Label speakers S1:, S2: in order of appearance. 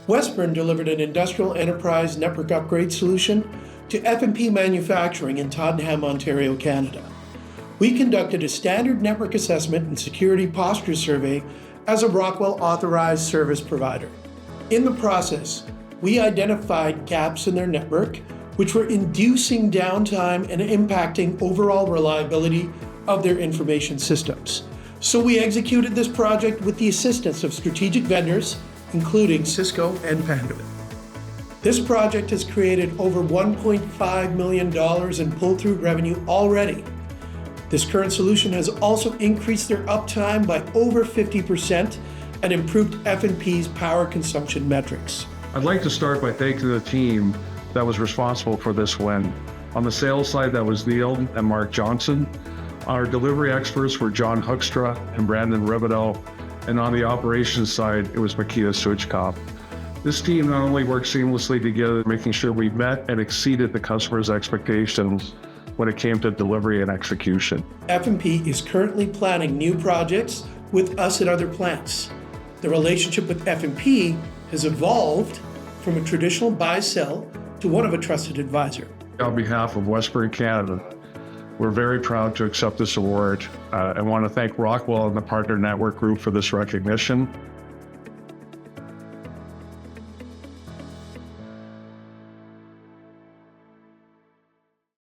S1: Westburne delivered an industrial enterprise network upgrade solution to F&P Manufacturing in Tottenham, Ontario, Canada. We conducted a standard network assessment and security posture survey as a Rockwell authorized service provider. In the process, we identified gaps in their network, which were inducing downtime and impacting overall reliability of their information systems. So we executed this project with the assistance of strategic vendors, including Cisco and Panduit. This project has created over $1.5 million in pull-through revenue already. This current solution has also increased their uptime by over 50% and improved F&P's power consumption metrics.
S2: I'd like to start by thanking the team that was responsible for this win. On the sales side, that was Neil and Mark Johnson. Our delivery experts were John Hookstra and Brandon Ribadell. And on the operations side, it was Makita Suchkop. This team not only worked seamlessly together, making sure we met and exceeded the customer's expectations when it came to delivery and execution.
S1: F&P is currently planning new projects with us at other plants. The relationship with F&P has evolved from a traditional buy-sell to one of a trusted advisor.
S2: On behalf of Westburne, Canada, we're very proud to accept this award and want to thank Rockwell and the Partner Network Group for this recognition.